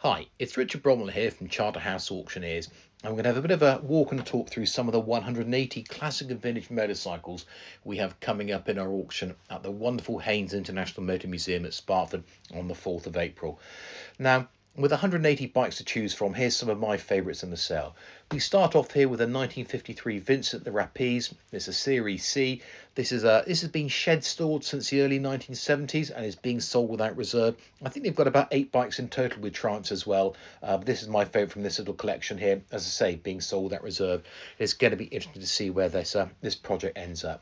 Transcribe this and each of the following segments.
Hi, it's Richard Bromwell here from Charterhouse Auctioneers. I'm going to have a bit of a walk and talk through some of the 180 classic and vintage motorcycles we have coming up in our auction at the wonderful Haynes International Motor Museum at Sparford on the 4th of April. Now, with 180 bikes to choose from, here's some of my favourites in the sale. We start off here with a 1953 Vincent the Rapise. It's a Series C. This has been shed stored since the early 1970s and is being sold without reserve. I think they've got about 8 bikes in total with Triumphs as well. But this is my favourite from this little collection here. As I say, being sold without reserve. It's going to be interesting to see where this project ends up.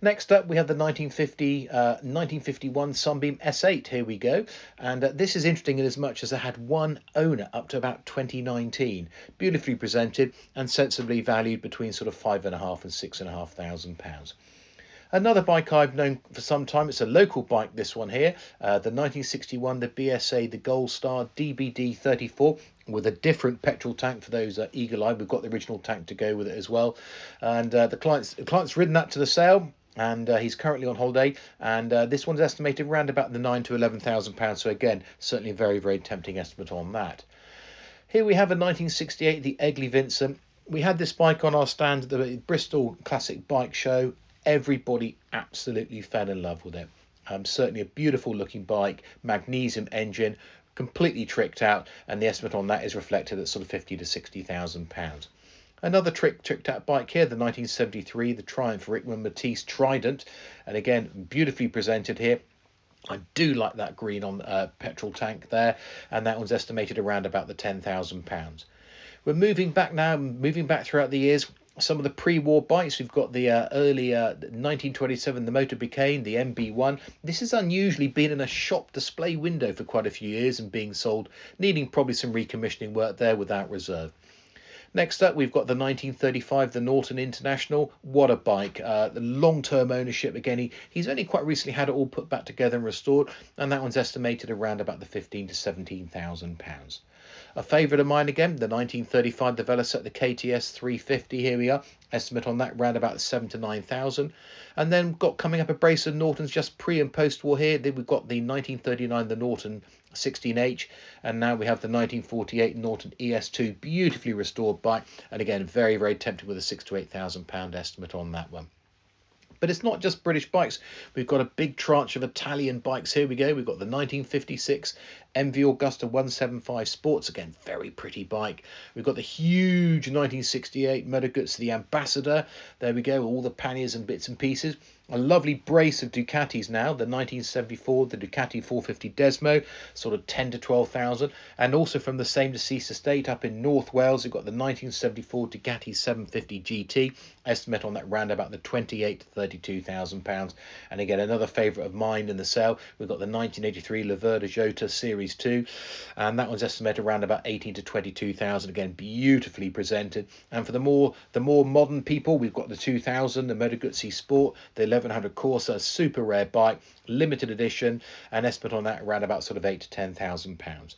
Next up, we have the 1951 Sunbeam S8. Here we go. And this is interesting in as much as it had one owner up to about 2019. Beautifully presented and sensibly valued between sort of £5,500 and £6,500. Another bike I've known for some time, it's a local bike, this one here, the 1961, the BSA, the Gold Star DBD 34, with a different petrol tank for those eagle-eyed. We've got the original tank to go with it as well. And the client's ridden that to the sale, and he's currently on holiday, and this one's estimated around about the £9,000 to £11,000, so again, certainly a very, very tempting estimate on that. Here we have a 1968, the Egley Vincent. We had this bike on our stand at the Bristol Classic Bike Show. Everybody absolutely fell in love with it. Certainly a beautiful looking bike, magnesium engine, completely tricked out, and the estimate on that is reflected at sort of £50,000 to £60,000. Another tricked out bike here, the 1973, the Triumph Rickman Matisse Trident, and again beautifully presented here. I do like that green on petrol tank there, and that one's estimated around about the £10,000. We're moving back throughout the years. Some of the pre-war bikes, we've got the early 1927, the Motor Bicane, the MB1. This has unusually been in a shop display window for quite a few years and being sold, needing probably some recommissioning work there without reserve. Next up, we've got the 1935, the Norton International. What a bike. The long-term ownership. Again, he's only quite recently had it all put back together and restored, and that one's estimated around about the £15,000 to £17,000. A favourite of mine again, the 1935, the Velocette, the KTS 350. Here we are. Estimate on that around about 7,000 to 9,000. And then got coming up a brace of Nortons just pre and post-war here. Then we've got the 1939, the Norton 16H, and now we have the 1948 Norton ES2, beautifully restored bike, and again very, very tempting with a £6,000 to £8,000 estimate on that one. But it's not just British bikes. We've got a big tranche of Italian bikes. Here we go. We've got the 1956 MV Augusta 175 Sports. Again, very pretty bike. We've got the huge 1968 Motor Guzzi, the Ambassador. There we go, all the panniers and bits and pieces. A lovely brace of Ducatis now, the 1974, the Ducati 450 Desmo, sort of 10 to 12,000. And also from the same deceased estate up in North Wales, we've got the 1974 Ducati 750 GT, estimate on that round about the £28,000 to £32,000. And again, another favourite of mine in the sale, we've got the 1983 Laverda Jota Series 2, and that one's estimated around about 18,000 to 22,000. Again, beautifully presented. And for the more modern people, we've got the 2000, the Moto Guzzi Sport, the 1100 Corsa, super rare bike, limited edition, and estimate on that around about sort of £8,000 to £10,000.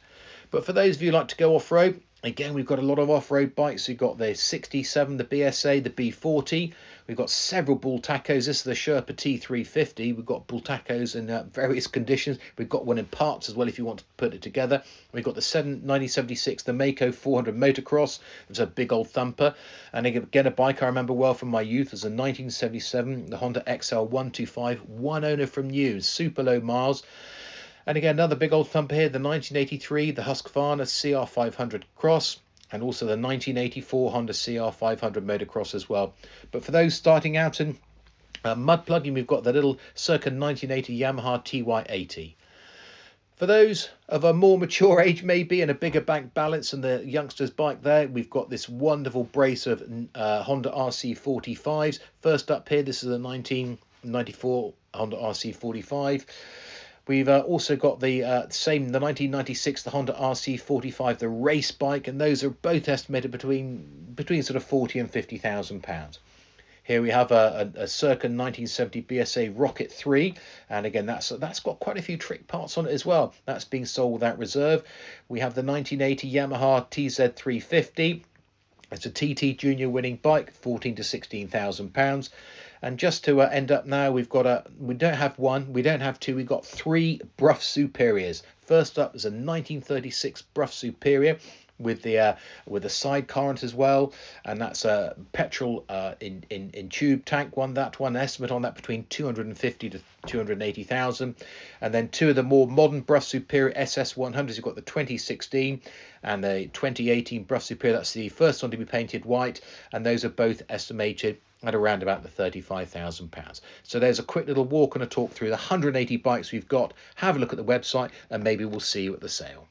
But for those of you who like to go off-road, again, we've got a lot of off-road bikes. We've got the 67, the BSA, the B40. We've got several bull tacos. This is the Sherpa T350. We've got bull tacos in various conditions. We've got one in parts as well if you want to put it together. We've got the 1976, the Mako 400 Motocross. It's a big old thumper. And again, a bike I remember well from my youth was a 1977, the Honda XL 125, one owner from new, super low miles. And again, another big old thumper here, the 1983, the Husqvarna CR500 Cross, and also the 1984 Honda CR500 Motocross as well. But for those starting out in mud plugging, we've got the little circa 1980 Yamaha TY80. For those of a more mature age maybe and a bigger bank balance than the youngster's bike there, we've got this wonderful brace of Honda RC45s. First up here, this is a 1994 Honda RC45. We've also got the 1996, the Honda RC45, the race bike, and those are both estimated between sort of £40,000 and £50,000. Here we have a circa 1970 BSA Rocket 3, and again that's got quite a few trick parts on it as well. That's being sold without reserve. We have the 1980 Yamaha TZ350. It's a TT Junior winning bike, £14,000 to £16,000. And just to end up now, we don't have one, we don't have two, we've got three Brough Superiors. First up is a 1936 Brough Superior with the side current as well, and that's a petrol in tube tank one. That one, an estimate on that between 250 to 280,000. And then two of the more modern Brough Superior SS100s. You've got the 2016 and the 2018 Brough Superior. That's the first one to be painted white, and those are both estimated at around about the £35,000. So there's a quick little walk and a talk through the 180 bikes we've got. Have a look at the website, and maybe we'll see you at the sale.